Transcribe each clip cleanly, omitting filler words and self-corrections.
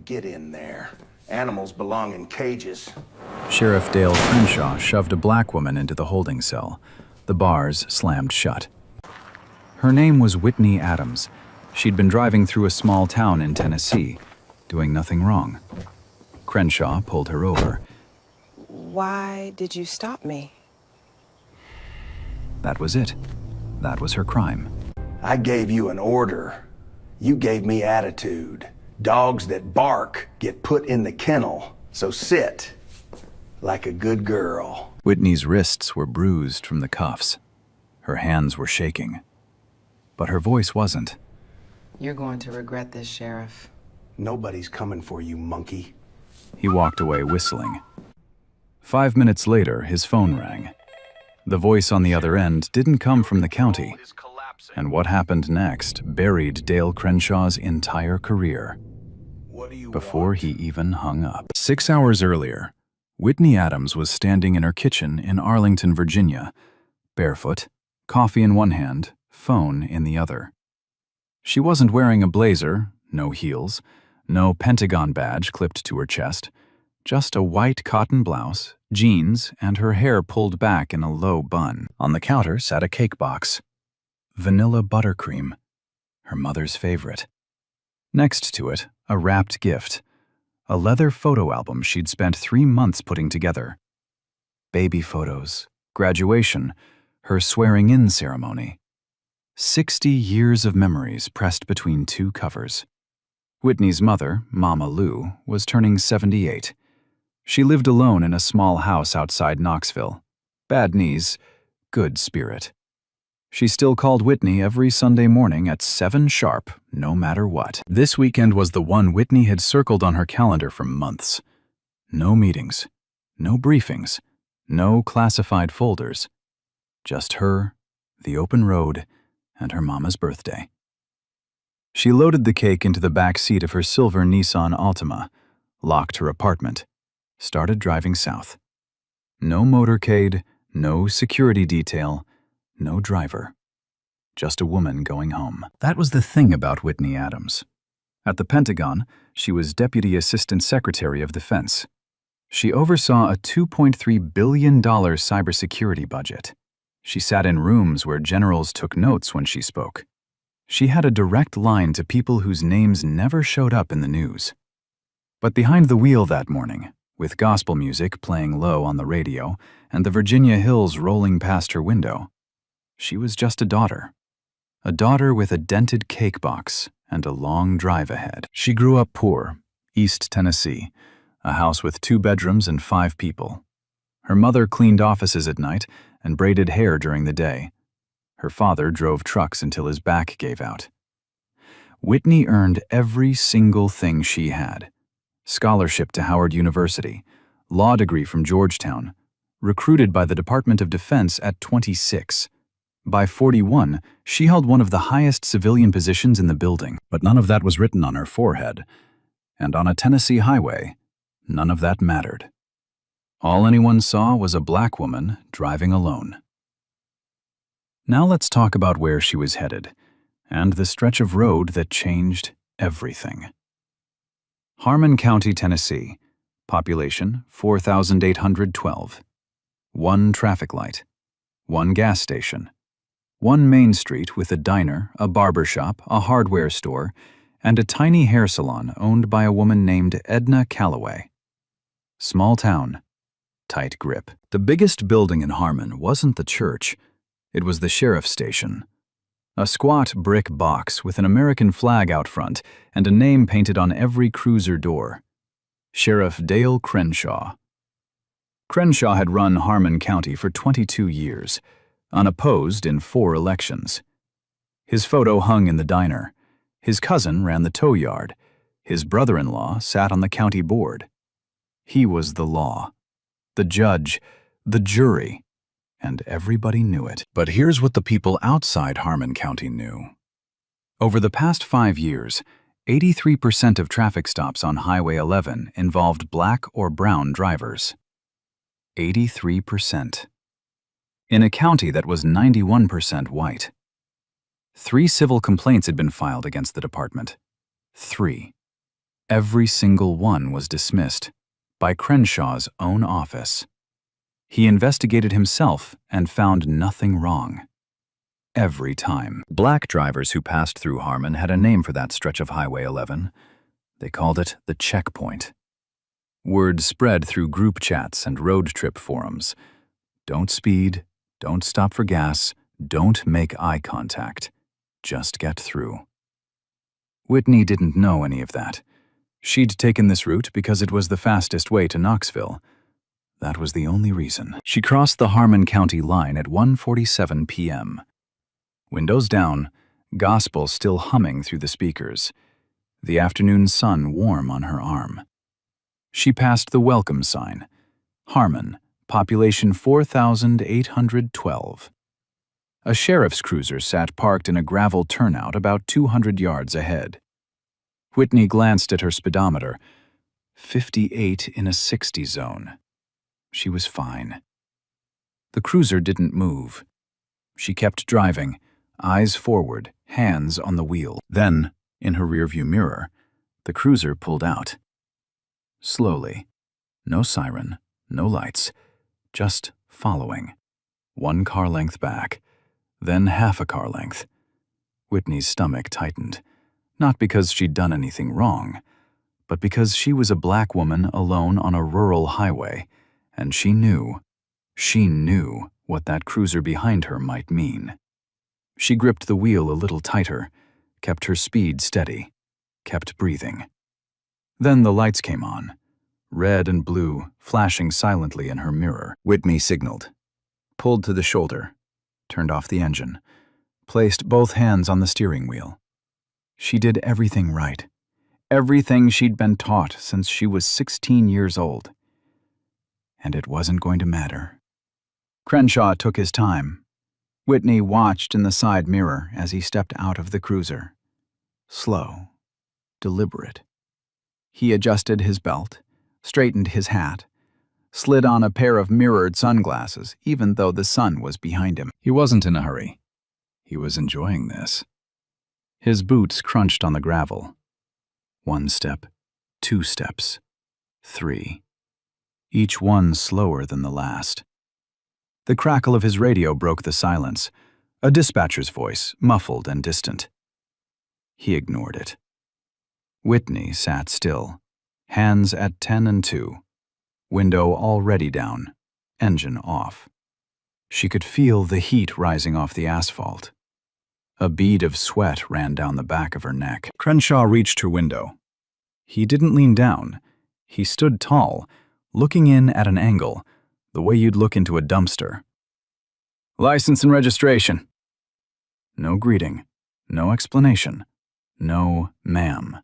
Get in there. Animals belong in cages. Sheriff Dale Crenshaw shoved a black woman into the holding cell. The bars slammed shut. Her name was Whitney Adams. She'd been driving through a small town in Tennessee, doing nothing wrong. Crenshaw pulled her over. Why did you stop me? That was it. That was her crime. I gave you an order. You gave me attitude. Dogs that bark get put in the kennel, so sit like a good girl. Whitney's wrists were bruised from the cuffs. Her hands were shaking. But her voice wasn't. You're going to regret this, Sheriff. Nobody's coming for you, monkey. He walked away whistling. 5 minutes later, his phone rang. The voice on the other end didn't come from the county. And what happened next buried Dale Crenshaw's entire career. Before he even hung up. 6 hours earlier, Whitney Adams was standing in her kitchen in Arlington, Virginia, barefoot, coffee in one hand, phone in the other. She wasn't wearing a blazer, no heels, no Pentagon badge clipped to her chest, just a white cotton blouse, jeans, and her hair pulled back in a low bun. On the counter sat a cake box. Vanilla buttercream, her mother's favorite. Next to it, a wrapped gift, a leather photo album she'd spent 3 months putting together. Baby photos, graduation, her swearing-in ceremony. 60 years of memories pressed between 2 covers. Whitney's mother, Mama Lou, was turning 78. She lived alone in a small house outside Knoxville. Bad knees, good spirit. She still called Whitney every Sunday morning at 7 sharp, no matter what. This weekend was the one Whitney had circled on her calendar for months. No meetings, no briefings, no classified folders. Just her, the open road, and her mama's birthday. She loaded the cake into the back seat of her silver Nissan Altima, locked her apartment, started driving south. No motorcade, no security detail, no driver. Just a woman going home. That was the thing about Whitney Adams. At the Pentagon, she was Deputy Assistant Secretary of Defense. She oversaw a $2.3 billion cybersecurity budget. She sat in rooms where generals took notes when she spoke. She had a direct line to people whose names never showed up in the news. But behind the wheel that morning, with gospel music playing low on the radio and the Virginia hills rolling past her window, she was just a daughter with a dented cake box and a long drive ahead. She grew up poor, East Tennessee, a house with 2 bedrooms and 5 people. Her mother cleaned offices at night and braided hair during the day. Her father drove trucks until his back gave out. Whitney earned every single thing she had. Scholarship to Howard University, law degree from Georgetown, recruited by the Department of Defense at 26. By 41, she held one of the highest civilian positions in the building. But none of that was written on her forehead. And on a Tennessee highway, none of that mattered. All anyone saw was a black woman driving alone. Now let's talk about where she was headed, and the stretch of road that changed everything. Harmon County, Tennessee. Population 4,812. 1 traffic light. 1 gas station. 1 main street with a diner, a barber shop, a hardware store, and a tiny hair salon owned by a woman named Edna Calloway. Small town. Tight grip. The biggest building in Harmon wasn't the church. It was the sheriff's station. A squat brick box with an American flag out front and a name painted on every cruiser door. Sheriff Dale Crenshaw. Crenshaw had run Harmon County for 22 years, unopposed in 4 elections. His photo hung in the diner. His cousin ran the tow yard. His brother-in-law sat on the county board. He was the law, the judge, the jury, and everybody knew it. But here's what the people outside Harmon County knew. Over the past 5 years, 83% of traffic stops on Highway 11 involved black or brown drivers. 83%. In a county that was 91% white. 3 civil complaints had been filed against the department. 3. Every single one was dismissed by Crenshaw's own office. He investigated himself and found nothing wrong. Every time. Black drivers who passed through Harmon had a name for that stretch of Highway 11. They called it the checkpoint. Word spread through group chats and road trip forums. Don't speed, don't stop for gas, don't make eye contact. Just get through. Whitney didn't know any of that. She'd taken this route because it was the fastest way to Knoxville. That was the only reason. She crossed the Harmon County line at 1:47 p.m. Windows down, gospel still humming through the speakers, the afternoon sun warm on her arm. She passed the welcome sign. Harmon, population 4,812. A sheriff's cruiser sat parked in a gravel turnout about 200 yards ahead. Whitney glanced at her speedometer. 58 in a 60 zone. She was fine. The cruiser didn't move. She kept driving, eyes forward, hands on the wheel. Then, in her rearview mirror, the cruiser pulled out. Slowly. No siren, no lights, just following. 1 car length back, then half a car length. Whitney's stomach tightened, not because she'd done anything wrong, but because she was a black woman alone on a rural highway, and she knew what that cruiser behind her might mean. She gripped the wheel a little tighter, kept her speed steady, kept breathing. Then the lights came on, red and blue, flashing silently in her mirror. Whitney signaled, pulled to the shoulder, turned off the engine, placed both hands on the steering wheel. She did everything right, everything she'd been taught since she was 16 years old. And it wasn't going to matter. Crenshaw took his time. Whitney watched in the side mirror as he stepped out of the cruiser. Slow, deliberate. He adjusted his belt, straightened his hat, slid on a pair of mirrored sunglasses, even though the sun was behind him. He wasn't in a hurry. He was enjoying this. His boots crunched on the gravel. 1 step, 2 steps, 3. Each one slower than the last. The crackle of his radio broke the silence, a dispatcher's voice, muffled and distant. He ignored it. Whitney sat still, hands at 10 and 2, window already down, engine off. She could feel the heat rising off the asphalt. A bead of sweat ran down the back of her neck. Crenshaw reached her window. He didn't lean down. He stood tall, looking in at an angle, the way you'd look into a dumpster. License and registration. No greeting, no explanation, no ma'am.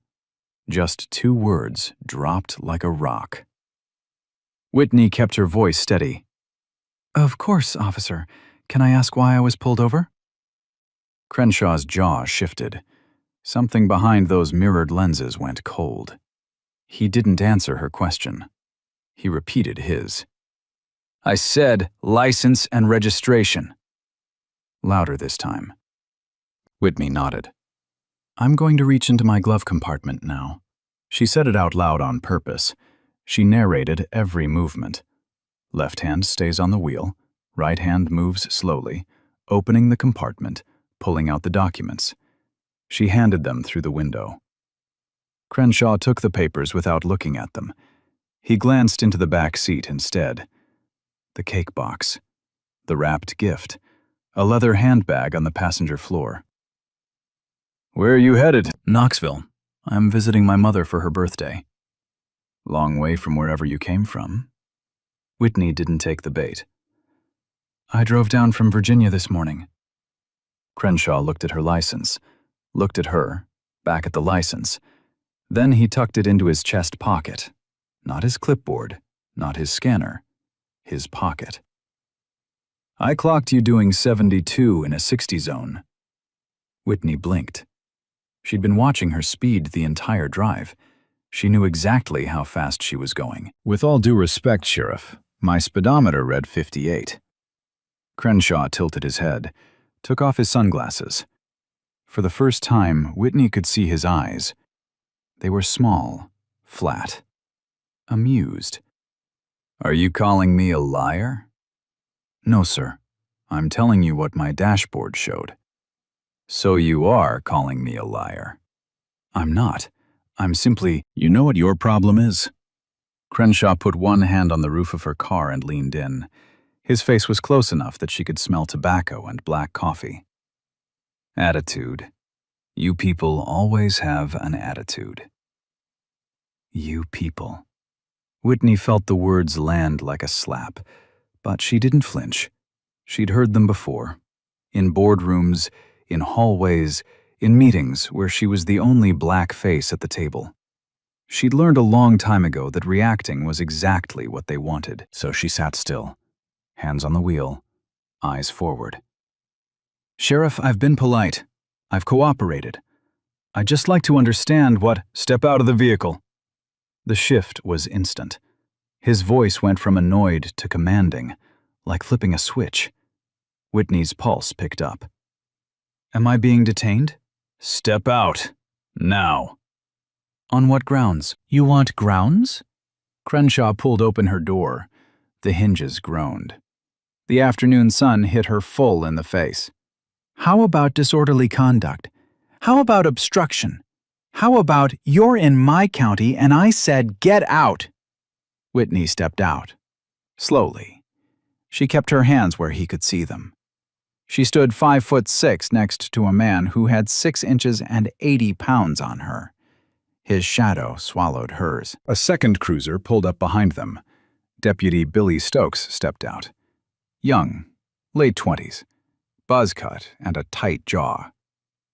Just 2 words dropped like a rock. Whitney kept her voice steady. Of course, officer. Can I ask why I was pulled over? Crenshaw's jaw shifted. Something behind those mirrored lenses went cold. He didn't answer her question. He repeated his. I said license and registration. Louder this time. Whitney nodded. I'm going to reach into my glove compartment now. She said it out loud on purpose. She narrated every movement. Left hand stays on the wheel, right hand moves slowly, opening the compartment, pulling out the documents. She handed them through the window. Crenshaw took the papers without looking at them. He glanced into the back seat instead. The cake box, the wrapped gift, a leather handbag on the passenger floor. Where are you headed? Knoxville. I'm visiting my mother for her birthday. Long way from wherever you came from. Whitney didn't take the bait. I drove down from Virginia this morning. Crenshaw looked at her license, looked at her, back at the license. Then he tucked it into his chest pocket. Not his clipboard, not his scanner, his pocket. I clocked you doing 72 in a 60 zone. Whitney blinked. She'd been watching her speed the entire drive. She knew exactly how fast she was going. With all due respect, Sheriff, my speedometer read 58. Crenshaw tilted his head, took off his sunglasses. For the first time, Whitney could see his eyes. They were small, flat, amused. "Are you calling me a liar?" "No, sir. I'm telling you what my dashboard showed." "So you are calling me a liar." "I'm not. I'm simply—" "You know what your problem is?" Crenshaw put one hand on the roof of her car and leaned in. His face was close enough that she could smell tobacco and black coffee. "Attitude. You people always have an attitude." You people. Whitney felt the words land like a slap, but she didn't flinch. She'd heard them before. In boardrooms, in hallways, in meetings where she was the only black face at the table. She'd learned a long time ago that reacting was exactly what they wanted, so she sat still, hands on the wheel, eyes forward. "Sheriff, I've been polite. I've cooperated. I'd just like to understand what—" "Step out of the vehicle." The shift was instant. His voice went from annoyed to commanding, like flipping a switch. Whitney's pulse picked up. "Am I being detained?" "Step out. Now." "On what grounds?" "You want grounds?" Crenshaw pulled open her door. The hinges groaned. The afternoon sun hit her full in the face. "How about disorderly conduct? How about obstruction? How about you're in my county and I said get out?" Whitney stepped out. Slowly. She kept her hands where he could see them. She stood 5'6" next to a man who had 6 inches and 80 pounds on her. His shadow swallowed hers. A second cruiser pulled up behind them. Deputy Billy Stokes stepped out. Young, late 20s, buzz cut and a tight jaw.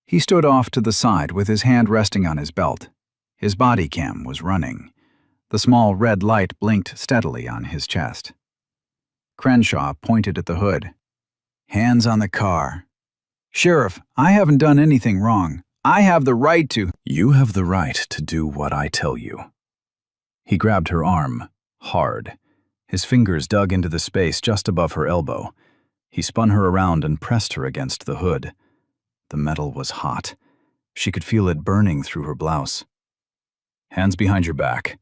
He stood off to the side with his hand resting on his belt. His body cam was running. The small red light blinked steadily on his chest. Crenshaw pointed at the hood. "Hands on the car." "Sheriff, I haven't done anything wrong. I have the right to—" "You have the right to do what I tell you." He grabbed her arm, hard. His fingers dug into the space just above her elbow. He spun her around and pressed her against the hood. The metal was hot. She could feel it burning through her blouse. "Hands behind your back."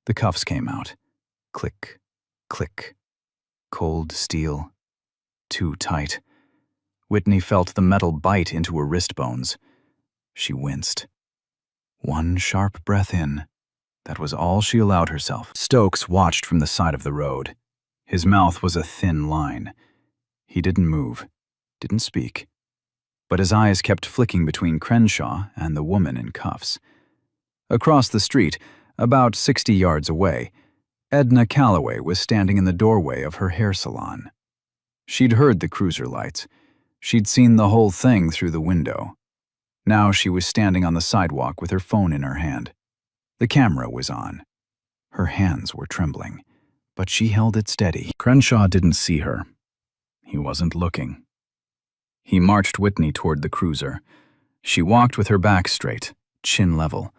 The cuffs came out. Click, click. Cold steel. Too tight. Whitney felt the metal bite into her wrist bones. She winced. One sharp breath in. That was all she allowed herself. Stokes watched from the side of the road. His mouth was a thin line. He didn't move, didn't speak. But his eyes kept flicking between Crenshaw and the woman in cuffs. Across the street, about 60 yards away, Edna Calloway was standing in the doorway of her hair salon. She'd heard the cruiser lights. She'd seen the whole thing through the window. Now she was standing on the sidewalk with her phone in her hand. The camera was on. Her hands were trembling, but she held it steady. Crenshaw didn't see her. He wasn't looking. He marched Whitney toward the cruiser. She walked with her back straight, chin level.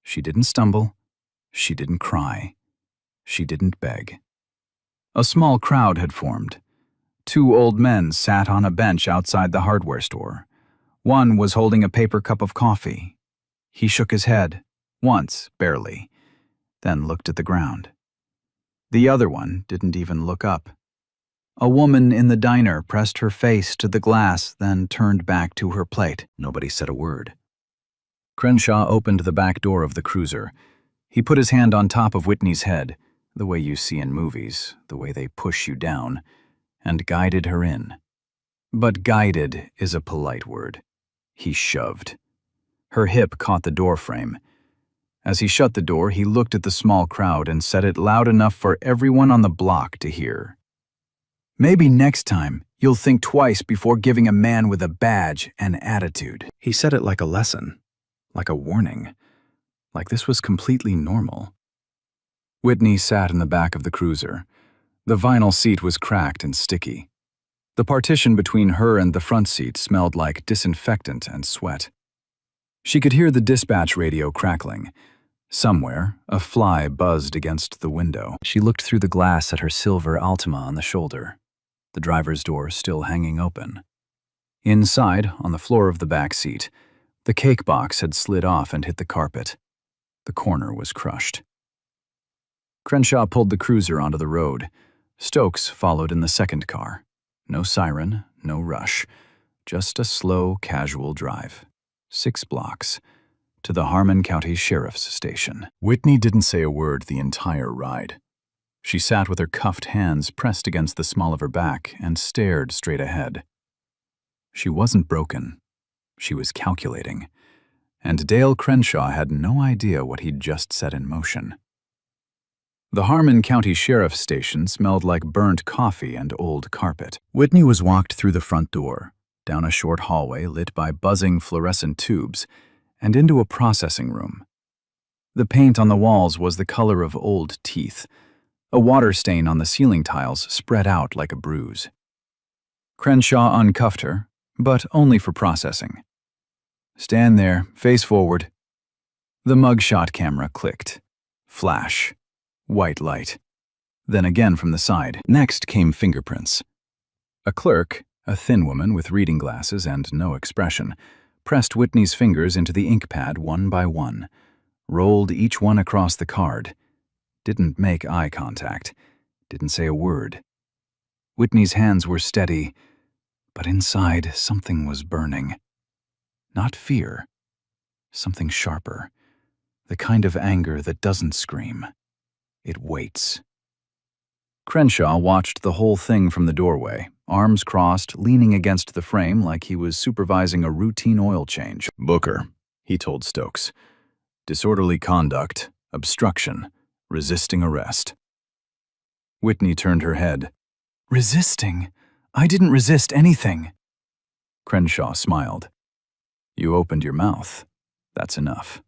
She didn't stumble. She didn't cry. She didn't beg. A small crowd had formed. 2 old men sat on a bench outside the hardware store. One was holding a paper cup of coffee. He shook his head, once, barely, then looked at the ground. The other one didn't even look up. A woman in the diner pressed her face to the glass, then turned back to her plate. Nobody said a word. Crenshaw opened the back door of the cruiser. He put his hand on top of Whitney's head, the way you see in movies, the way they push you down, and guided her in. But guided is a polite word. He shoved. Her hip caught the door frame. As he shut the door, he looked at the small crowd and said it loud enough for everyone on the block to hear. "Maybe next time you'll think twice before giving a man with a badge an attitude." He said it like a lesson, like a warning, like this was completely normal. Whitney sat in the back of the cruiser. The vinyl seat was cracked and sticky. The partition between her and the front seat smelled like disinfectant and sweat. She could hear the dispatch radio crackling. Somewhere, a fly buzzed against the window. She looked through the glass at her silver Altima on the shoulder, the driver's door still hanging open. Inside, on the floor of the back seat, the cake box had slid off and hit the carpet. The corner was crushed. Crenshaw pulled the cruiser onto the road. Stokes followed in the second car. No siren, no rush. Just a slow, casual drive. 6 blocks. To the Harmon County Sheriff's Station. Whitney didn't say a word the entire ride. She sat with her cuffed hands pressed against the small of her back and stared straight ahead. She wasn't broken. She was calculating. And Dale Crenshaw had no idea what he'd just set in motion. The Harmon County Sheriff's Station smelled like burnt coffee and old carpet. Whitney was walked through the front door, down a short hallway lit by buzzing fluorescent tubes, and into a processing room. The paint on the walls was the color of old teeth. A water stain on the ceiling tiles spread out like a bruise. Crenshaw uncuffed her, but only for processing. "Stand there, face forward." The mugshot camera clicked. Flash. White light. Then again from the side. Next came fingerprints. A clerk, a thin woman with reading glasses and no expression, pressed Whitney's fingers into the ink pad one by one, rolled each one across the card. Didn't make eye contact. Didn't say a word. Whitney's hands were steady, but inside something was burning. Not fear. Something sharper. The kind of anger that doesn't scream. It waits. Crenshaw watched the whole thing from the doorway, arms crossed, leaning against the frame like he was supervising a routine oil change. "Booker," he told Stokes. "Disorderly conduct, obstruction, resisting arrest." Whitney turned her head. "Resisting? I didn't resist anything." Crenshaw smiled. "You opened your mouth. That's enough."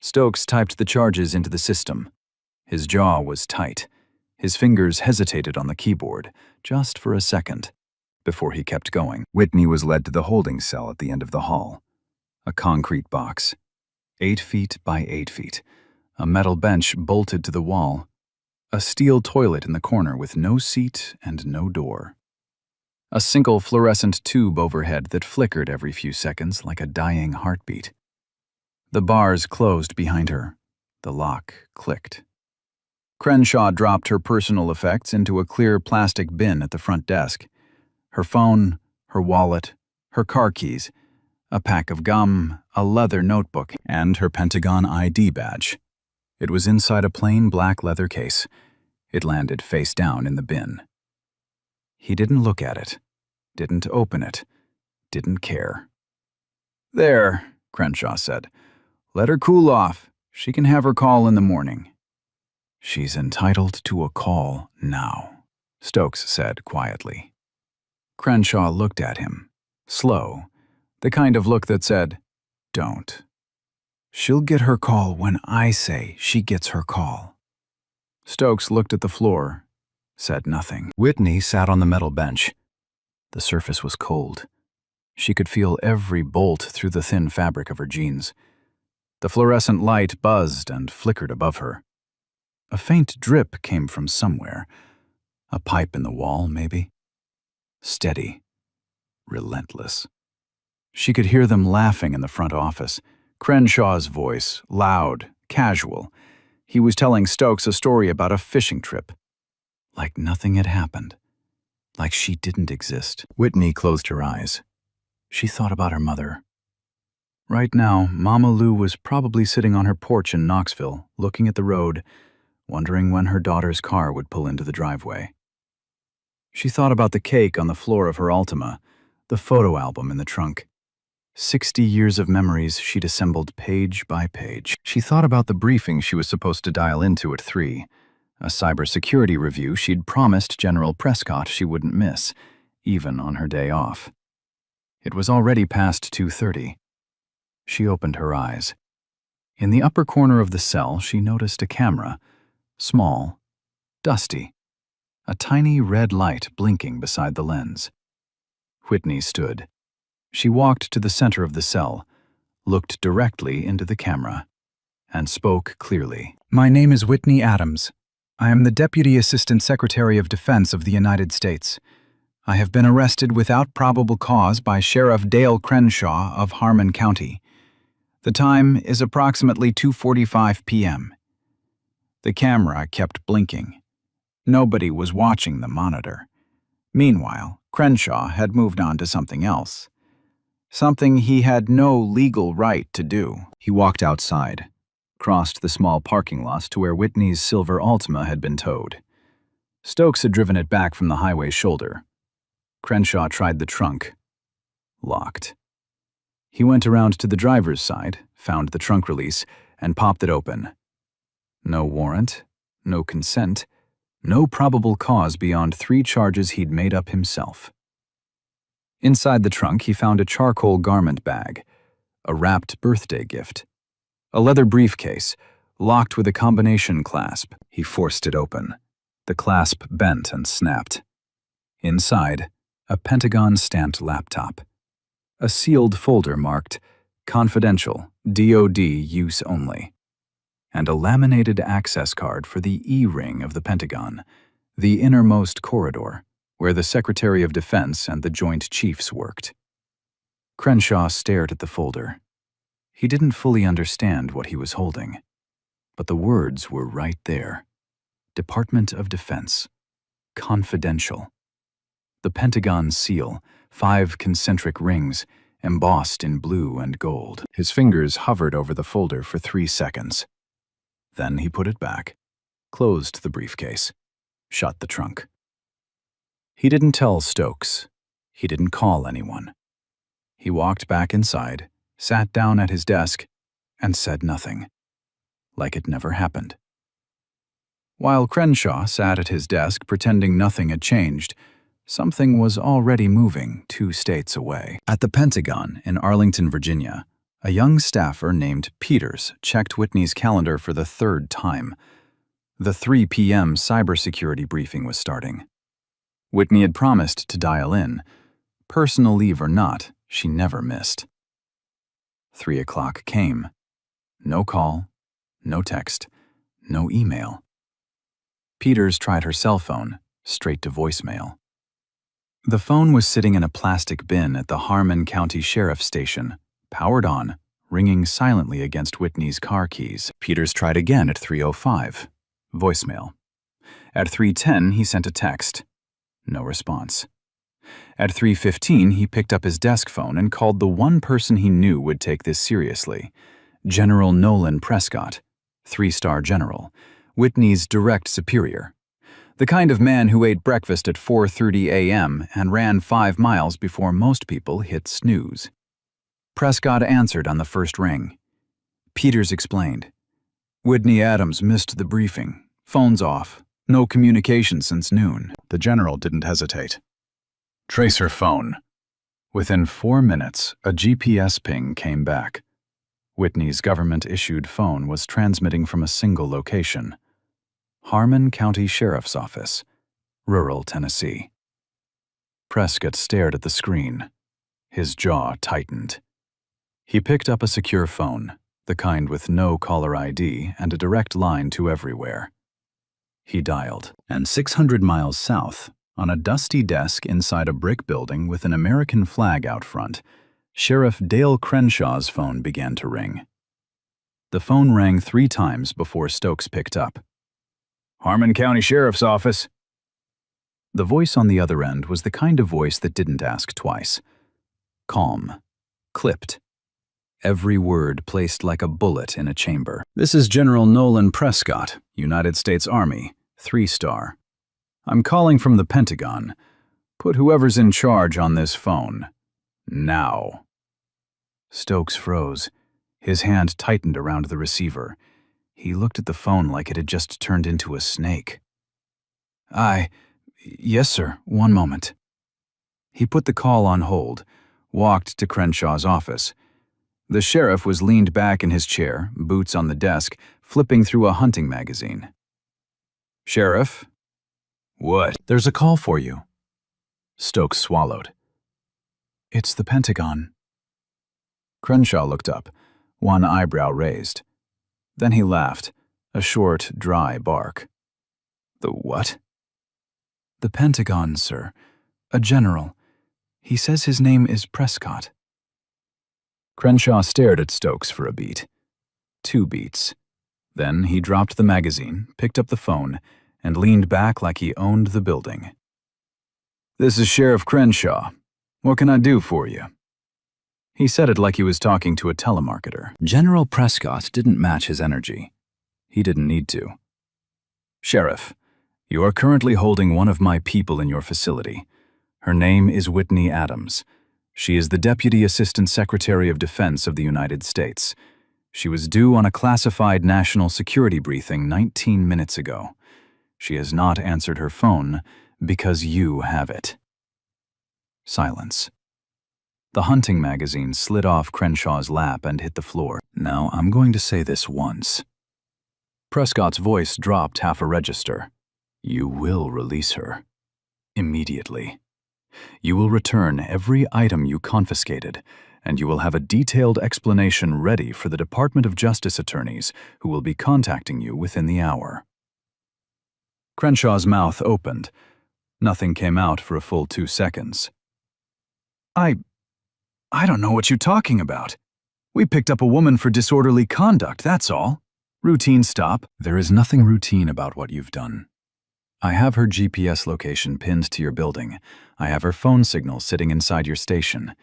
Stokes typed the charges into the system. His jaw was tight. His fingers hesitated on the keyboard, just for a second, before he kept going. Whitney was led to the holding cell at the end of the hall. A concrete box, 8 feet by 8 feet, a metal bench bolted to the wall, a steel toilet in the corner with no seat and no door. A single fluorescent tube overhead that flickered every few seconds like a dying heartbeat. The bars closed behind her. The lock clicked. Crenshaw dropped her personal effects into a clear plastic bin at the front desk. Her phone, her wallet, her car keys, a pack of gum, a leather notebook, and her Pentagon ID badge. It was inside a plain black leather case. It landed face down in the bin. He didn't look at it, didn't open it, didn't care. "There," Crenshaw said. "Let her cool off. She can have her call in the morning." "She's entitled to a call now," Stokes said quietly. Crenshaw looked at him, slow, the kind of look that said, "Don't. She'll get her call when I say she gets her call." Stokes looked at the floor, said nothing. Whitney sat on the metal bench. The surface was cold. She could feel every bolt through the thin fabric of her jeans. The fluorescent light buzzed and flickered above her. A faint drip came from somewhere. A pipe in the wall, maybe. Steady. Relentless. She could hear them laughing in the front office. Crenshaw's voice, loud, casual. He was telling Stokes a story about a fishing trip. Like nothing had happened. Like she didn't exist. Whitney closed her eyes. She thought about her mother. Right now, Mama Lou was probably sitting on her porch in Knoxville, looking at the road, wondering when her daughter's car would pull into the driveway. She thought about the cake on the floor of her Altima, the photo album in the trunk. 60 years of memories she'd assembled page by page. She thought about the briefing she was supposed to dial into at 3, a cybersecurity review she'd promised General Prescott she wouldn't miss, even on her day off. It was already past 2:30. She opened her eyes. In the upper corner of the cell, she noticed a camera, small, dusty, a tiny red light blinking beside the lens. Whitney stood. She walked to the center of the cell, looked directly into the camera, and spoke clearly. "My name is Whitney Adams. I am the Deputy Assistant Secretary of Defense of the United States. I have been arrested without probable cause by Sheriff Dale Crenshaw of Harmon County. The time is approximately 2:45 p.m. The camera kept blinking. Nobody was watching the monitor. Meanwhile, Crenshaw had moved on to something else. Something he had no legal right to do. He walked outside, crossed the small parking lot to where Whitney's silver Altima had been towed. Stokes had driven it back from the highway's shoulder. Crenshaw tried the trunk. Locked. He went around to the driver's side, found the trunk release, and popped it open. No warrant, no consent, no probable cause beyond 3 charges he'd made up himself. Inside the trunk, he found a charcoal garment bag, a wrapped birthday gift, a leather briefcase, locked with a combination clasp. He forced it open. The clasp bent and snapped. Inside, a Pentagon stamped laptop. A sealed folder marked Confidential, DoD Use Only, and a laminated access card for the E-ring of the Pentagon, the innermost corridor, where the Secretary of Defense and the Joint Chiefs worked. Crenshaw stared at the folder. He didn't fully understand what he was holding, but the words were right there. Department of Defense. Confidential. The Pentagon seal, 5 concentric rings, embossed in blue and gold. His fingers hovered over the folder for 3 seconds. Then he put it back, closed the briefcase, shut the trunk. He didn't tell Stokes. He didn't call anyone. He walked back inside, sat down at his desk, and said nothing, like it never happened. While Crenshaw sat at his desk pretending nothing had changed, something was already moving 2 states away. At the Pentagon in Arlington, Virginia, a young staffer named Peters checked Whitney's calendar for the 3rd time. The 3 p.m. cybersecurity briefing was starting. Whitney had promised to dial in. Personal leave or not, she never missed. 3 o'clock came. No call, no text, no email. Peters tried her cell phone, straight to voicemail. The phone was sitting in a plastic bin at the Harmon County Sheriff's Station, powered on, ringing silently against Whitney's car keys. Peters tried again at 3:05. Voicemail. At 3:10, he sent a text. No response. At 3:15, he picked up his desk phone and called the one person he knew would take this seriously, General Nolan Prescott, 3-star general, Whitney's direct superior. The kind of man who ate breakfast at 4:30 a.m. and ran 5 miles before most people hit snooze. Prescott answered on the first ring. Peters explained. Whitney Adams missed the briefing. Phone's off. No communication since noon. The general didn't hesitate. Trace her phone. Within 4 minutes, a GPS ping came back. Whitney's government-issued phone was transmitting from a single location. Harmon County Sheriff's Office, rural Tennessee. Prescott stared at the screen. His jaw tightened. He picked up a secure phone, the kind with no caller ID and a direct line to everywhere. He dialed, and 600 miles south, on a dusty desk inside a brick building with an American flag out front, Sheriff Dale Crenshaw's phone began to ring. The phone rang 3 times before Stokes picked up. Harmon County Sheriff's Office. The voice on the other end was the kind of voice that didn't ask twice. Calm. Clipped. Every word placed like a bullet in a chamber. This is General Nolan Prescott, United States Army, 3-star. I'm calling from the Pentagon. Put whoever's in charge on this phone. Now. Stokes froze. His hand tightened around the receiver. He looked at the phone like it had just turned into a snake. Yes, sir. One moment. He put the call on hold, walked to Crenshaw's office. The sheriff was leaned back in his chair, boots on the desk, flipping through a hunting magazine. Sheriff? What? There's a call for you. Stokes swallowed. It's the Pentagon. Crenshaw looked up, one eyebrow raised. Then he laughed, a short, dry bark. The what? The Pentagon, sir. A general. He says his name is Prescott. Crenshaw stared at Stokes for a beat. 2 beats. Then he dropped the magazine, picked up the phone, and leaned back like he owned the building. "This is Sheriff Crenshaw. What can I do for you?" He said it like he was talking to a telemarketer. General Prescott didn't match his energy. He didn't need to. "Sheriff, you are currently holding one of my people in your facility. Her name is Whitney Adams. She is the Deputy Assistant Secretary of Defense of the United States. She was due on a classified national security briefing 19 minutes ago. She has not answered her phone because you have it." Silence. The hunting magazine slid off Crenshaw's lap and hit the floor. "Now, I'm going to say this once." Prescott's voice dropped half a register. "You will release her. Immediately. You will return every item you confiscated, and you will have a detailed explanation ready for the Department of Justice attorneys who will be contacting you within the hour." Crenshaw's mouth opened. Nothing came out for a full 2 seconds. I don't know what you're talking about. We picked up a woman for disorderly conduct, that's all. Routine stop." "There is nothing routine about what you've done. I have her GPS location pinned to your building. I have her phone signal sitting inside your station.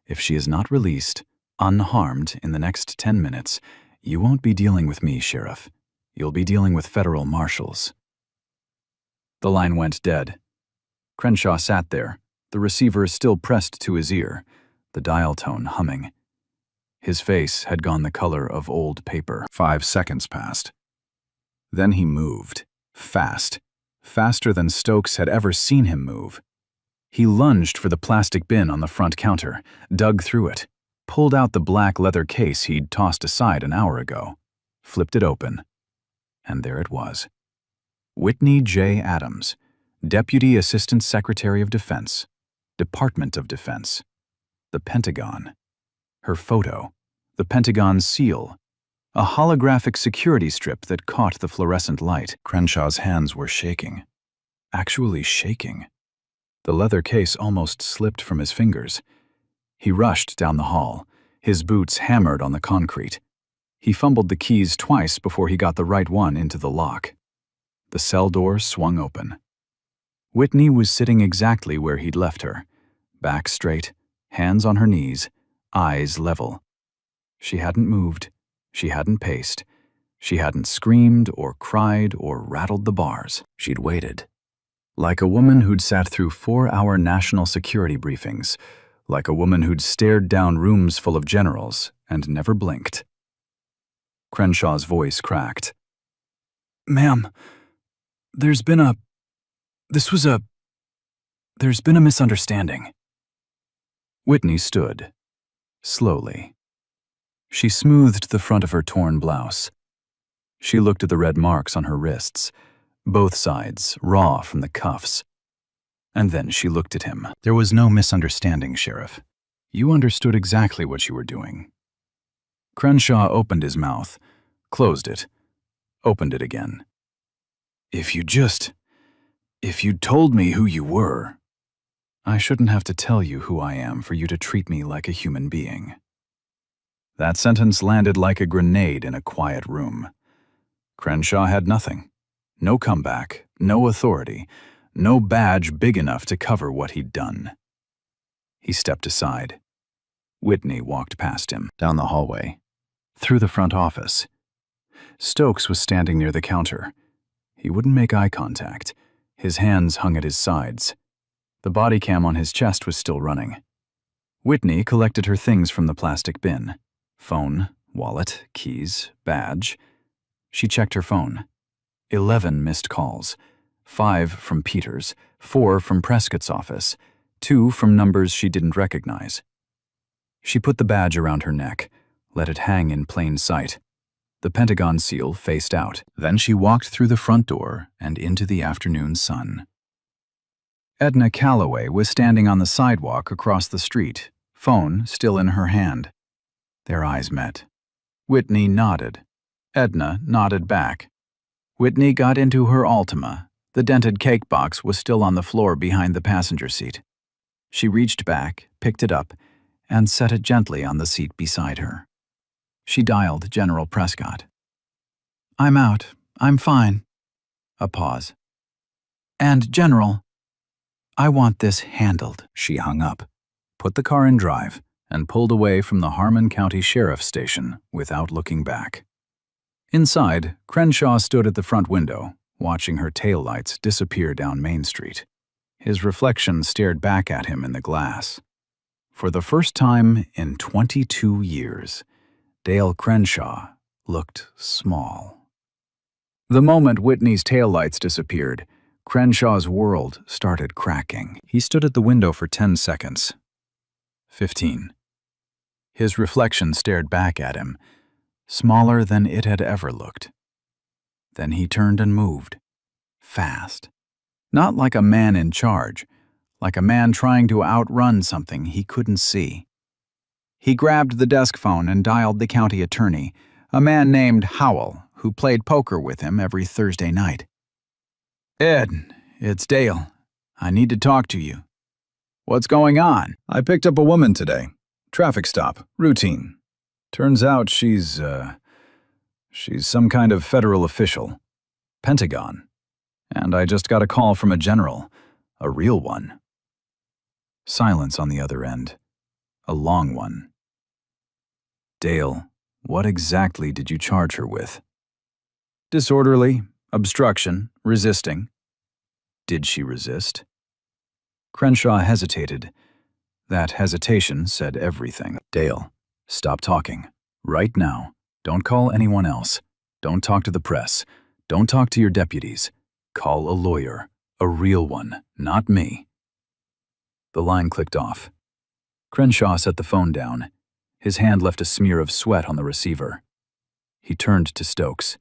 If she is not released, unharmed, in the next 10 minutes, you won't be dealing with me, Sheriff. You'll be dealing with federal marshals." The line went dead. Crenshaw sat there, the receiver still pressed to his ear, the dial tone humming. His face had gone the color of old paper. 5 seconds passed. Then he moved, fast, faster than Stokes had ever seen him move. He lunged for the plastic bin on the front counter, dug through it, pulled out the black leather case he'd tossed aside an hour ago, flipped it open, and there it was. Whitney J. Adams, Deputy Assistant Secretary of Defense, Department of Defense, the Pentagon. Her photo, the Pentagon seal, a holographic security strip that caught the fluorescent light. Crenshaw's hands were shaking. Actually shaking. The leather case almost slipped from his fingers. He rushed down the hall, his boots hammered on the concrete. He fumbled the keys twice before he got the right one into the lock. The cell door swung open. Whitney was sitting exactly where he'd left her, back straight, hands on her knees, eyes level. She hadn't moved, she hadn't paced, she hadn't screamed or cried or rattled the bars. She'd waited. Like a woman who'd sat through 4-hour national security briefings, like a woman who'd stared down rooms full of generals and never blinked. Crenshaw's voice cracked. "Ma'am, there's been a misunderstanding." Whitney stood, slowly. She smoothed the front of her torn blouse. She looked at the red marks on her wrists, both sides raw from the cuffs. And then she looked at him. "There was no misunderstanding, Sheriff. You understood exactly what you were doing." Crenshaw opened his mouth, closed it, opened it again. If you'd told me who you were." "I shouldn't have to tell you who I am for you to treat me like a human being." That sentence landed like a grenade in a quiet room. Crenshaw had nothing. No comeback, no authority, no badge big enough to cover what he'd done. He stepped aside. Whitney walked past him, down the hallway, through the front office. Stokes was standing near the counter. He wouldn't make eye contact. His hands hung at his sides. The body cam on his chest was still running. Whitney collected her things from the plastic bin. Phone, wallet, keys, badge. She checked her phone. 11 missed calls. 5 from Peter's, 4 from Prescott's office, 2 from numbers she didn't recognize. She put the badge around her neck, let it hang in plain sight. The Pentagon seal faced out. Then she walked through the front door and into the afternoon sun. Edna Calloway was standing on the sidewalk across the street, phone still in her hand. Their eyes met. Whitney nodded. Edna nodded back. Whitney got into her Altima. The dented cake box was still on the floor behind the passenger seat. She reached back, picked it up, and set it gently on the seat beside her. She dialed General Prescott. "I'm out. I'm fine." A pause. "And, General, I want this handled." She hung up, put the car in drive, and pulled away from the Harmon County Sheriff's Station without looking back. Inside, Crenshaw stood at the front window, watching her taillights disappear down Main Street. His reflection stared back at him in the glass. For the first time in 22 years, Dale Crenshaw looked small. The moment Whitney's taillights disappeared, Crenshaw's world started cracking. He stood at the window for 10 seconds. 15. His reflection stared back at him, smaller than it had ever looked. Then he turned and moved, fast. Not like a man in charge, like a man trying to outrun something he couldn't see. He grabbed the desk phone and dialed the county attorney, a man named Howell, who played poker with him every Thursday night. "Ed, it's Dale. I need to talk to you." "What's going on?" I picked up a woman today. Traffic stop. Routine. Turns out she's some kind of federal official. Pentagon. And I just got a call from a general. A real one. Silence on the other end. A long one. "Dale, what exactly did you charge her with?" Disorderly, obstruction, resisting. Did she resist? Crenshaw hesitated. That hesitation said everything. "Dale, stop talking. Right now. Don't call anyone else. Don't talk to the press. Don't talk to your deputies. Call a lawyer. A real one, not me." The line clicked off. Crenshaw set the phone down. His hand left a smear of sweat on the receiver. He turned to Stokes.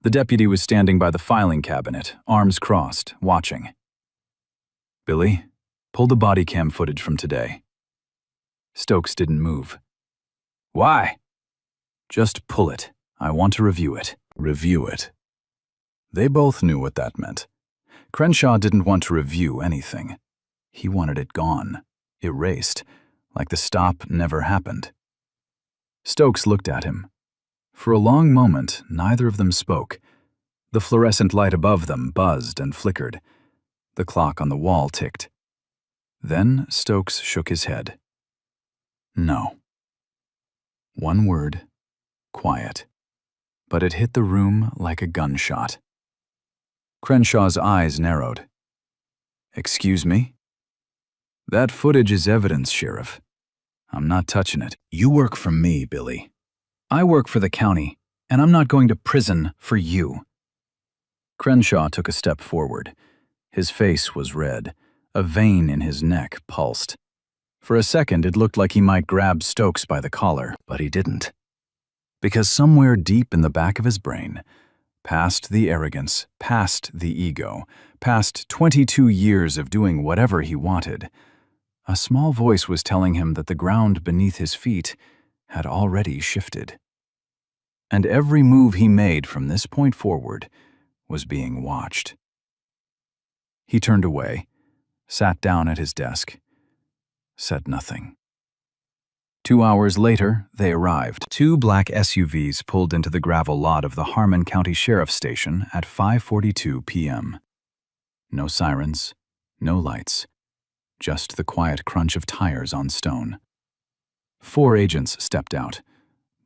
The deputy was standing by the filing cabinet, arms crossed, watching. "Billy, pull the body cam footage from today." Stokes didn't move. "Why?" "Just pull it. I want to review it." Review it. They both knew what that meant. Crenshaw didn't want to review anything. He wanted it gone, erased, like the stop never happened. Stokes looked at him. For a long moment, neither of them spoke. The fluorescent light above them buzzed and flickered. The clock on the wall ticked. Then Stokes shook his head. "No." One word, quiet. But it hit the room like a gunshot. Crenshaw's eyes narrowed. "Excuse me?" "That footage is evidence, Sheriff. I'm not touching it. You work for me, Billy. I work for the county, and I'm not going to prison for you." Crenshaw took a step forward. His face was red. A vein in his neck pulsed. For a second, it looked like he might grab Stokes by the collar, but he didn't. Because somewhere deep in the back of his brain, past the arrogance, past the ego, past 22 years of doing whatever he wanted, a small voice was telling him that the ground beneath his feet had already shifted. And every move he made from this point forward was being watched. He turned away, sat down at his desk, said nothing. 2 hours later, they arrived. 2 black SUVs pulled into the gravel lot of the Harmon County Sheriff's Station at 5:42 p.m. No sirens, no lights, just the quiet crunch of tires on stone. 4 agents stepped out.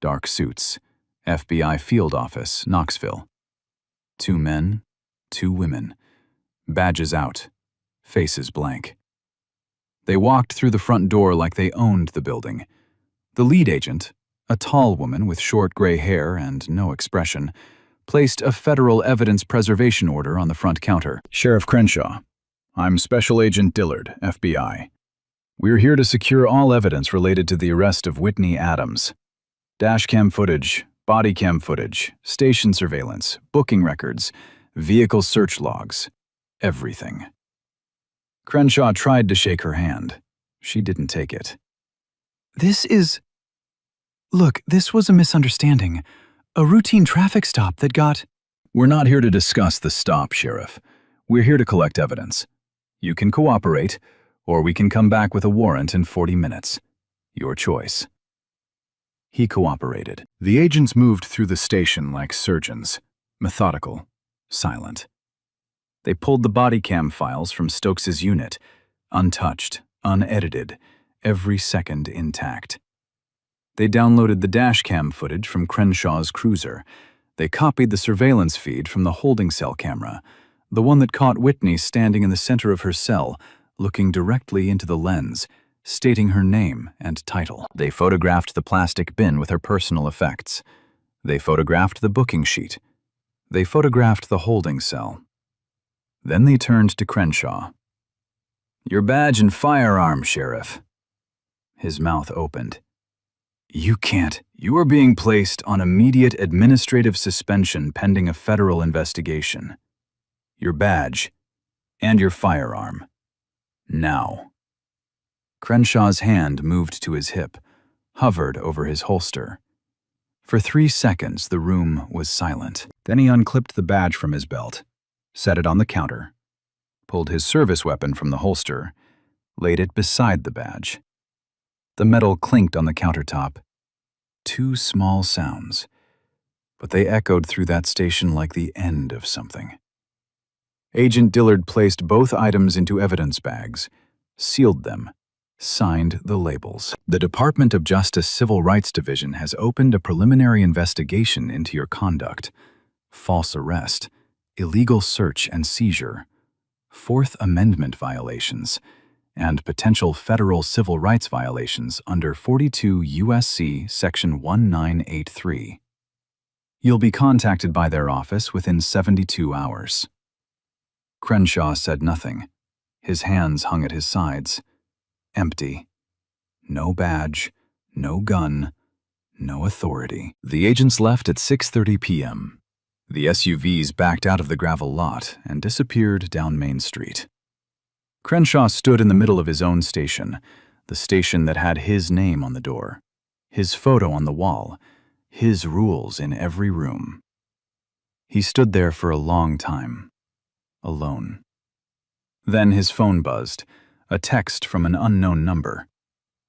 Dark suits. FBI field office, Knoxville. 2 men, 2 women. Badges out. Faces blank. They walked through the front door like they owned the building. The lead agent, a tall woman with short gray hair and no expression, placed a federal evidence preservation order on the front counter. "Sheriff Crenshaw, I'm Special Agent Dillard, FBI. We're here to secure all evidence related to the arrest of Whitney Adams. Dashcam footage, body cam footage, station surveillance, booking records, vehicle search logs, everything." Crenshaw tried to shake her hand. She didn't take it. Look, this was a misunderstanding. A routine traffic stop that got... "We're not here to discuss the stop, Sheriff. We're here to collect evidence. You can cooperate, or we can come back with a warrant in 40 minutes. Your choice. He cooperated. The agents moved through the station like surgeons, methodical, silent. They pulled the body cam files from Stokes's unit, untouched, unedited, every second intact. They downloaded the dash cam footage from Crenshaw's cruiser. They copied the surveillance feed from the holding cell camera, the one that caught Whitney standing in the center of her cell, looking directly into the lens, stating her name and title. They photographed the plastic bin with her personal effects. They photographed the booking sheet. They photographed the holding cell. Then they turned to Crenshaw. "Your badge and firearm, Sheriff." His mouth opened. "You can't. You are being placed on immediate administrative suspension pending a federal investigation. Your badge and your firearm. Now." Crenshaw's hand moved to his hip, hovered over his holster. For 3 seconds, the room was silent. Then he unclipped the badge from his belt, set it on the counter, pulled his service weapon from the holster, laid it beside the badge. The metal clinked on the countertop. 2 small sounds, but they echoed through that station like the end of something. Agent Dillard placed both items into evidence bags, sealed them, signed the labels. "The Department of Justice Civil Rights Division has opened a preliminary investigation into your conduct. False arrest, illegal search and seizure, Fourth Amendment violations, and potential federal civil rights violations under 42 U.S.C. Section 1983. You'll be contacted by their office within 72 hours. Crenshaw said nothing. His hands hung at his sides. Empty. No badge, no gun, no authority. The agents left at 6:30 p.m. The SUVs backed out of the gravel lot and disappeared down Main Street. Crenshaw stood in the middle of his own station, the station that had his name on the door, his photo on the wall, his rules in every room. He stood there for a long time, alone. Then his phone buzzed, a text from an unknown number,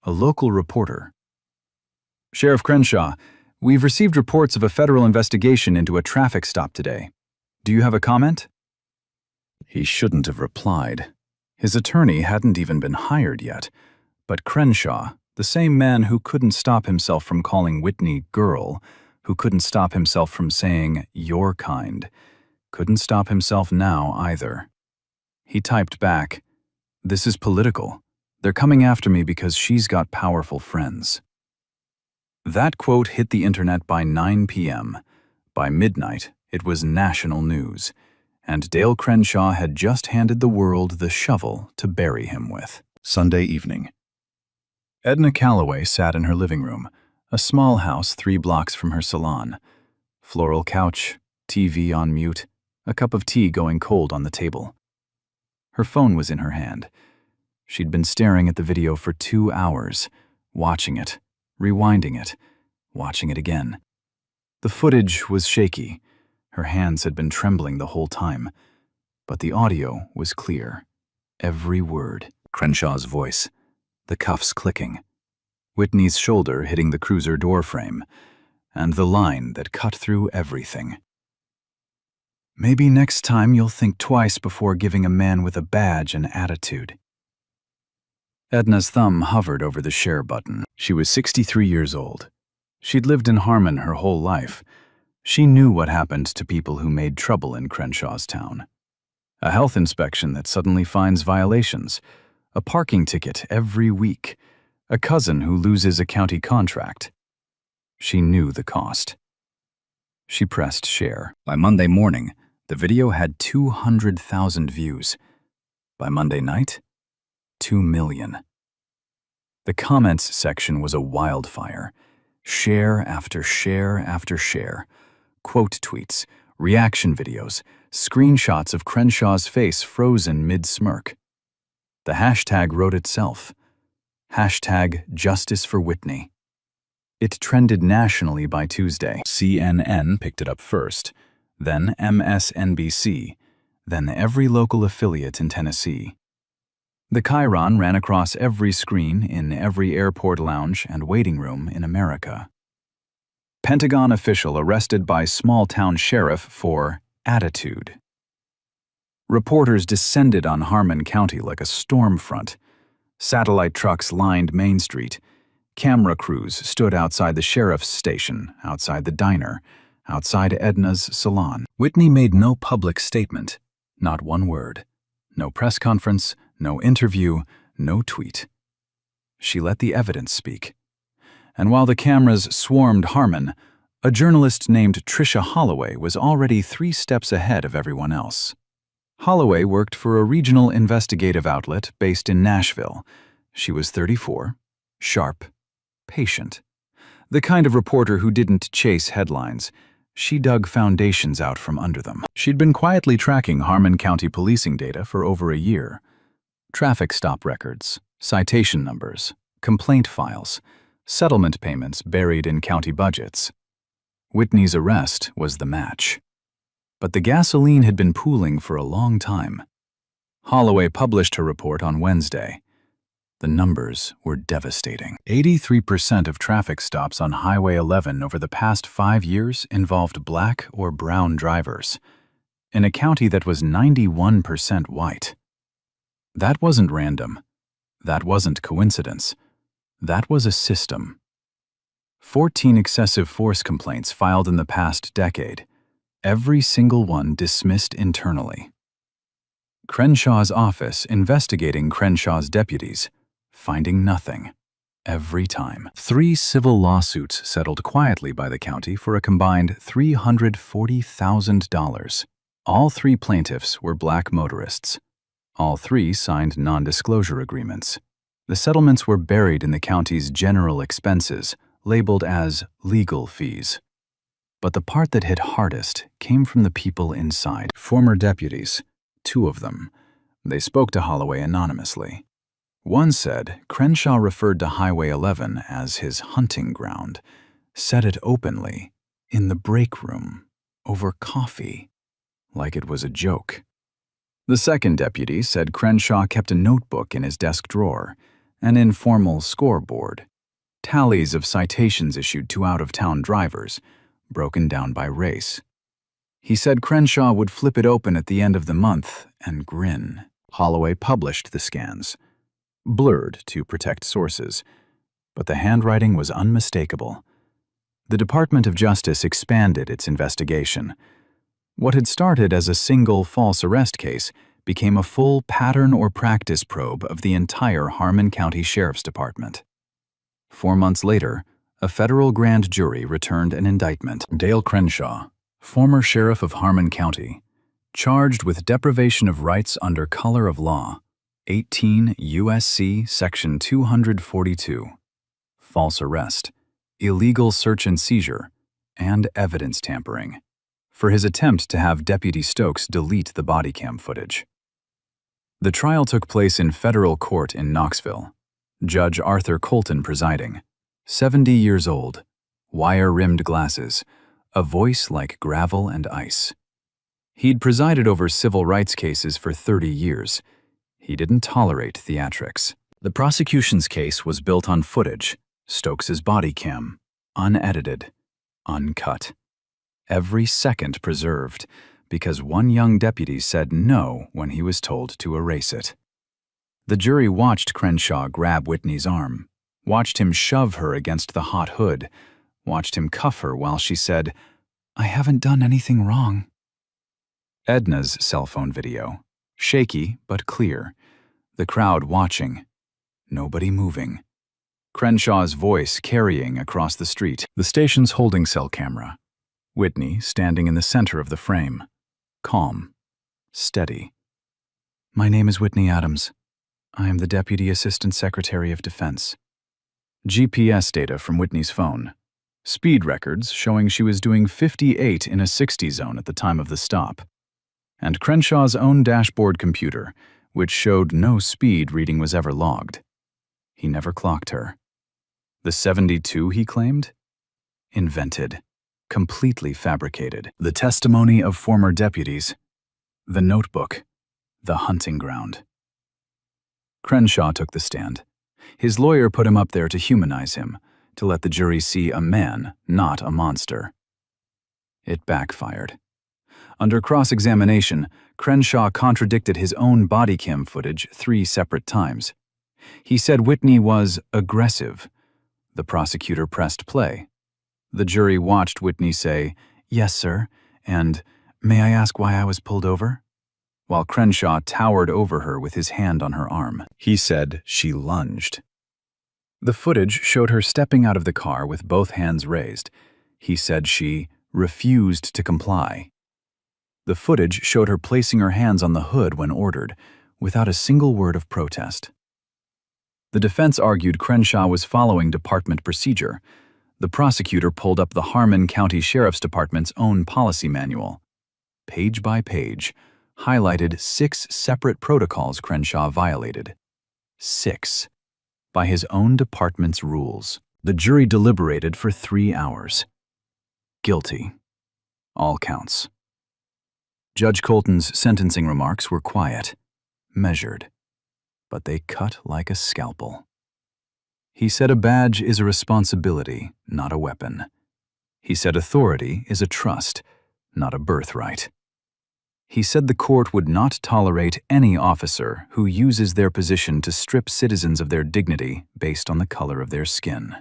a local reporter. "Sheriff Crenshaw, we've received reports of a federal investigation into a traffic stop today. Do you have a comment?" He shouldn't have replied. His attorney hadn't even been hired yet, but Crenshaw, the same man who couldn't stop himself from calling Whitney girl, who couldn't stop himself from saying your kind, couldn't stop himself now either. He typed back, "This is political. They're coming after me because she's got powerful friends." That quote hit the internet by 9 p.m. By midnight, it was national news, and Dale Crenshaw had just handed the world the shovel to bury him with. Sunday evening. Edna Calloway sat in her living room, a small house 3 blocks from her salon. Floral couch, TV on mute, a cup of tea going cold on the table. Her phone was in her hand. She'd been staring at the video for 2 hours, watching it, rewinding it, watching it again. The footage was shaky. Her hands had been trembling the whole time, but the audio was clear. Every word. Crenshaw's voice, the cuffs clicking, Whitney's shoulder hitting the cruiser doorframe, and the line that cut through everything. "Maybe next time you'll think twice before giving a man with a badge an attitude." Edna's thumb hovered over the share button. She was 63 years old. She'd lived in Harmon her whole life. She knew what happened to people who made trouble in Crenshaw's town. A health inspection that suddenly finds violations, a parking ticket every week, a cousin who loses a county contract. She knew the cost. She pressed share. By Monday morning, the video had 200,000 views. By Monday night, 2 million. The comments section was a wildfire. Share after share after share. Quote tweets, reaction videos, screenshots of Crenshaw's face frozen mid-smirk. The hashtag wrote itself. Hashtag Justice for Whitney. It trended nationally by Tuesday. CNN picked it up first, then MSNBC, then every local affiliate in Tennessee. The chyron ran across every screen in every airport lounge and waiting room in America. Pentagon official arrested by small-town sheriff for attitude. Reporters descended on Harmon County like a storm front. Satellite trucks lined Main Street. Camera crews stood outside the sheriff's station, outside the diner, outside Edna's salon. Whitney made no public statement, not one word. No press conference, no interview, no tweet. She let the evidence speak. And while the cameras swarmed Harmon, a journalist named Tricia Holloway was already 3 steps ahead of everyone else. Holloway worked for a regional investigative outlet based in Nashville. She was 34, sharp, patient. The kind of reporter who didn't chase headlines. She dug foundations out from under them. She'd been quietly tracking Harmon County policing data for over a year. Traffic stop records, citation numbers, complaint files, settlement payments buried in county budgets. Whitney's arrest was the match. But the gasoline had been pooling for a long time. Holloway published her report on Wednesday. The numbers were devastating. 83% of traffic stops on Highway 11 over the past 5 years involved black or brown drivers, in a county that was 91% white. That wasn't random. That wasn't coincidence. That was a system. 14 excessive force complaints filed in the past decade. Every single one dismissed internally. Crenshaw's office investigating Crenshaw's deputies, finding nothing. Every time. 3 civil lawsuits settled quietly by the county for a combined $340,000. All 3 plaintiffs were black motorists. All 3 signed non-disclosure agreements. The settlements were buried in the county's general expenses, labeled as legal fees. But the part that hit hardest came from the people inside. Former deputies, 2 of them. They spoke to Holloway anonymously. One said Crenshaw referred to Highway 11 as his hunting ground, said it openly, in the break room, over coffee, like it was a joke. The second deputy said Crenshaw kept a notebook in his desk drawer, an informal scoreboard, tallies of citations issued to out-of-town drivers, broken down by race. He said Crenshaw would flip it open at the end of the month and grin. Holloway published the scans, blurred to protect sources, but the handwriting was unmistakable. The Department of Justice expanded its investigation. What had started as a single false arrest case became a full pattern or practice probe of the entire Harmon County Sheriff's Department. 4 months later, a federal grand jury returned an indictment. Dale Crenshaw, former sheriff of Harmon County, charged with deprivation of rights under color of law, 18 U.S.C. Section 242, false arrest, illegal search and seizure, and evidence tampering, for his attempt to have Deputy Stokes delete the body cam footage. The trial took place in federal court in Knoxville. Judge Arthur Colton presiding. 70 years old, wire-rimmed glasses, a voice like gravel and ice. He'd presided over civil rights cases for 30 years. He didn't tolerate theatrics. The prosecution's case was built on footage, Stokes's body cam, unedited, uncut. Every second preserved, because one young deputy said no when he was told to erase it. The jury watched Crenshaw grab Whitney's arm, watched him shove her against the hot hood, watched him cuff her while she said, "I haven't done anything wrong." Edna's cell phone video, shaky but clear, the crowd watching, nobody moving. Crenshaw's voice carrying across the street, the station's holding cell camera. Whitney standing in the center of the frame, calm, steady. "My name is Whitney Adams. I am the Deputy Assistant Secretary of Defense." GPS data from Whitney's phone. Speed records showing she was doing 58 in a 60 zone at the time of the stop. And Crenshaw's own dashboard computer, which showed no speed reading was ever logged. He never clocked her. The 72 he claimed? Invented. Completely fabricated. The testimony of former deputies. The notebook. The hunting ground. Crenshaw took the stand. His lawyer put him up there to humanize him, to let the jury see a man, not a monster. It backfired. Under cross-examination, Crenshaw contradicted his own body cam footage 3 separate times. He said Whitney was aggressive. The prosecutor pressed play. The jury watched Whitney say, "Yes, sir," and "May I ask why I was pulled over?" while Crenshaw towered over her with his hand on her arm. He said she lunged. The footage showed her stepping out of the car with both hands raised. He said she refused to comply. The footage showed her placing her hands on the hood when ordered, without a single word of protest. The defense argued Crenshaw was following department procedure. The prosecutor pulled up the Harmon County Sheriff's Department's own policy manual. Page by page, highlighted 6 separate protocols Crenshaw violated. 6. By his own department's rules. The jury deliberated for 3 hours. Guilty. All counts. Judge Colton's sentencing remarks were quiet, measured, but they cut like a scalpel. He said a badge is a responsibility, not a weapon. He said authority is a trust, not a birthright. He said the court would not tolerate any officer who uses their position to strip citizens of their dignity based on the color of their skin.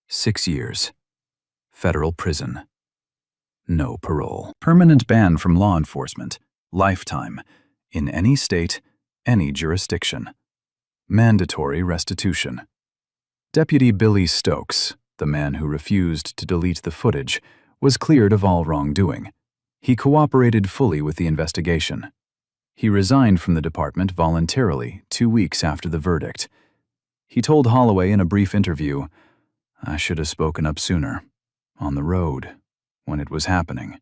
6 years. Federal prison. No parole. Permanent ban from law enforcement. Lifetime. In any state, any jurisdiction. Mandatory restitution. Deputy Billy Stokes, the man who refused to delete the footage, was cleared of all wrongdoing. He cooperated fully with the investigation. He resigned from the department voluntarily 2 weeks after the verdict. He told Holloway in a brief interview, "I should have spoken up sooner, on the road, when it was happening.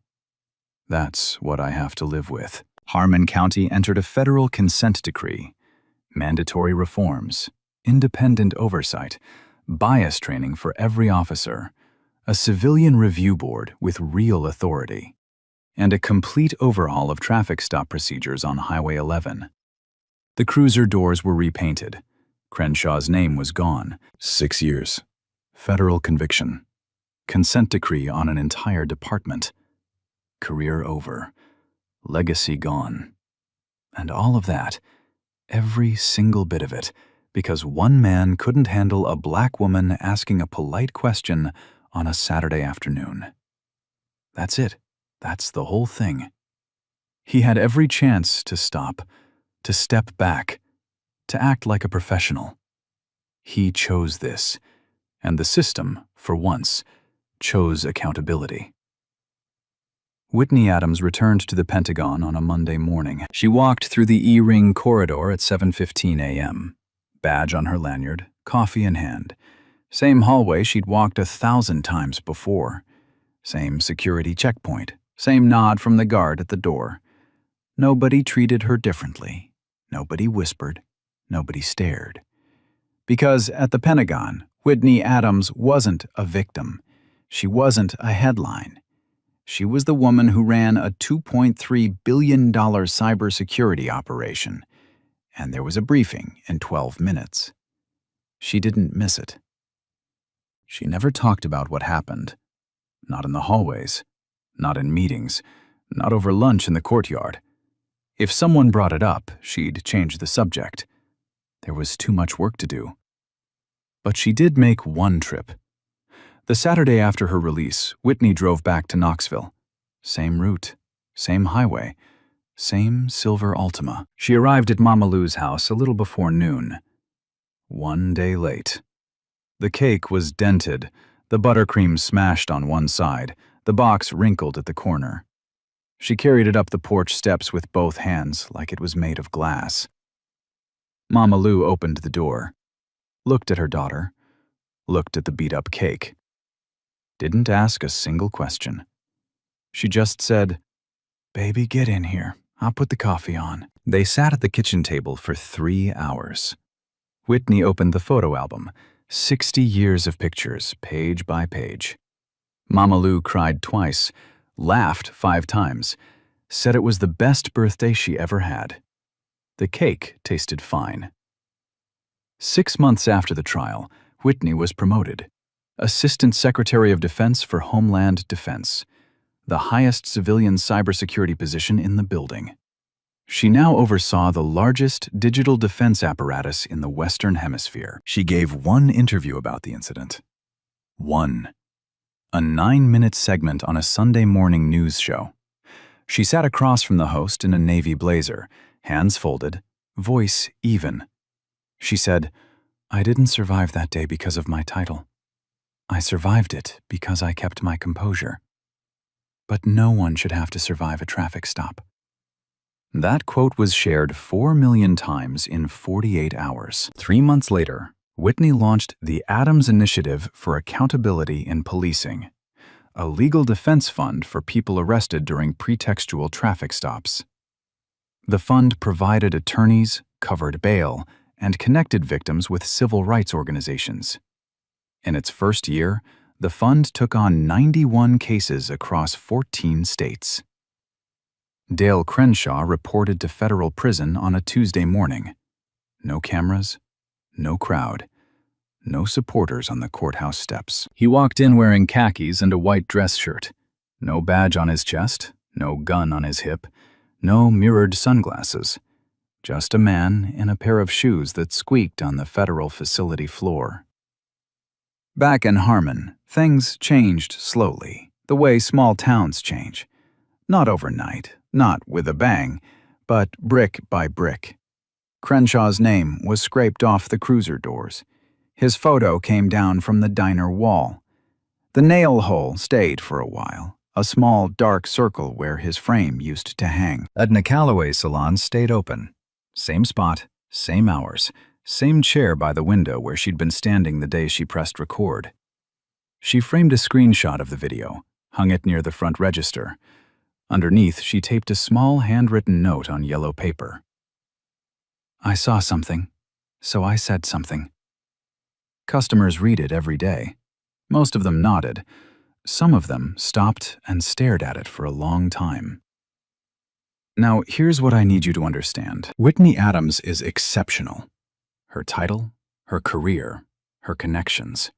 That's what I have to live with." Harmon County entered a federal consent decree. Mandatory reforms, independent oversight, bias training for every officer, a civilian review board with real authority, and a complete overhaul of traffic stop procedures on Highway 11. The cruiser doors were repainted. Crenshaw's name was gone. 6 years. Federal conviction. Consent decree on an entire department. Career over. Legacy gone. And all of that, every single bit of it, because one man couldn't handle a black woman asking a polite question on a Saturday afternoon. That's it. That's the whole thing. He had every chance to stop, to step back, to act like a professional. He chose this, and the system, for once, chose accountability. Whitney Adams returned to the Pentagon on a Monday morning. She walked through the E-ring corridor at 7:15 a.m., badge on her lanyard, coffee in hand. Same hallway she'd walked 1,000 times before. Same security checkpoint. Same nod from the guard at the door. Nobody treated her differently. Nobody whispered. Nobody stared. Because at the Pentagon, Whitney Adams wasn't a victim. She wasn't a headline. She was the woman who ran a $2.3 billion cybersecurity operation, and there was a briefing in 12 minutes. She didn't miss it. She never talked about what happened. Not in the hallways. Not in meetings, not over lunch in the courtyard. If someone brought it up, she'd change the subject. There was too much work to do. But she did make one trip. The Saturday after her release, Whitney drove back to Knoxville. Same route, same highway, same silver Altima. She arrived at Mama Lou's house a little before noon. 1 day late. The cake was dented, the buttercream smashed on one side, the box wrinkled at the corner. She carried it up the porch steps with both hands like it was made of glass. Mama Lou opened the door, looked at her daughter, looked at the beat-up cake. Didn't ask a single question. She just said, "Baby, get in here. I'll put the coffee on." They sat at the kitchen table for 3 hours. Whitney opened the photo album, 60 years of pictures, page by page. Mama Lou cried twice, laughed 5 times, said it was the best birthday she ever had. The cake tasted fine. 6 months after the trial, Whitney was promoted. Assistant Secretary of Defense for Homeland Defense, the highest civilian cybersecurity position in the building. She now oversaw the largest digital defense apparatus in the Western Hemisphere. She gave one interview about the incident. One. A 9-minute segment on a Sunday morning news show. She sat across from the host in a navy blazer, hands folded, voice even. She said, "I didn't survive that day because of my title. I survived it because I kept my composure. But no one should have to survive a traffic stop." That quote was shared 4 million times in 48 hours. 3 months later, Whitney launched the Adams Initiative for Accountability in Policing, a legal defense fund for people arrested during pretextual traffic stops. The fund provided attorneys, covered bail, and connected victims with civil rights organizations. In its first year, the fund took on 91 cases across 14 states. Dale Crenshaw reported to federal prison on a Tuesday morning. No cameras, no crowd, no supporters on the courthouse steps. He walked in wearing khakis and a white dress shirt. No badge on his chest, no gun on his hip, no mirrored sunglasses. Just a man in a pair of shoes that squeaked on the federal facility floor. Back in Harmon, things changed slowly, the way small towns change. Not overnight, not with a bang, but brick by brick. Crenshaw's name was scraped off the cruiser doors. His photo came down from the diner wall. The nail hole stayed for a while, a small dark circle where his frame used to hang. Edna Calloway's salon stayed open. Same spot, same hours, same chair by the window where she'd been standing the day she pressed record. She framed a screenshot of the video, hung it near the front register. Underneath, she taped a small handwritten note on yellow paper. "I saw something, so I said something." Customers read it every day. Most of them nodded. Some of them stopped and stared at it for a long time. Now, here's what I need you to understand. Whitney Adams is exceptional. Her title, her career, her connections.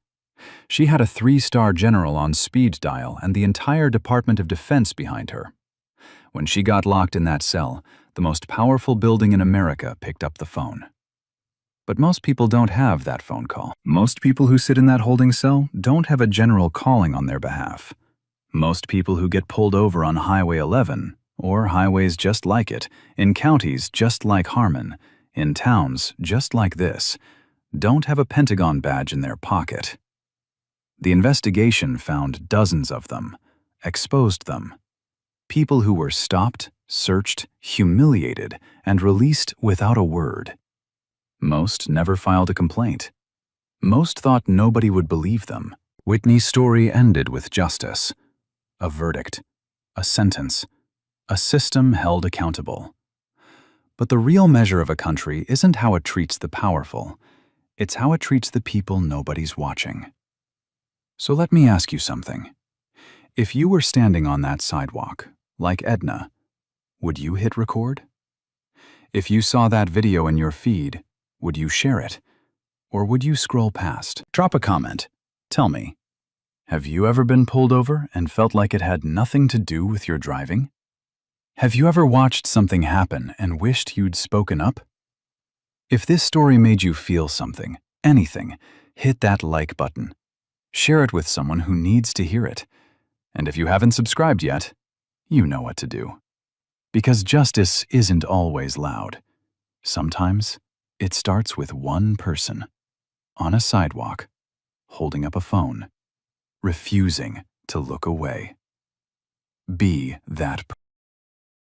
She had a 3-star general on speed dial and the entire Department of Defense behind her. When she got locked in that cell, the most powerful building in America picked up the phone. But most people don't have that phone call. Most people who sit in that holding cell don't have a general calling on their behalf. Most people who get pulled over on Highway 11, or highways just like it, in counties just like Harmon, in towns just like this, don't have a Pentagon badge in their pocket. The investigation found dozens of them, exposed them. People who were stopped, searched, humiliated, and released without a word. Most never filed a complaint. Most thought nobody would believe them. Whitney's story ended with justice. A verdict, a sentence, a system held accountable. But the real measure of a country isn't how it treats the powerful. It's how it treats the people nobody's watching. So let me ask you something. If you were standing on that sidewalk, like Edna, would you hit record? If you saw that video in your feed, would you share it? Or would you scroll past? Drop a comment. Tell me, have you ever been pulled over and felt like it had nothing to do with your driving? Have you ever watched something happen and wished you'd spoken up? If this story made you feel something, anything, hit that like button. Share it with someone who needs to hear it. And if you haven't subscribed yet, you know what to do. Because justice isn't always loud. Sometimes it starts with one person, on a sidewalk, holding up a phone, refusing to look away. Be that person.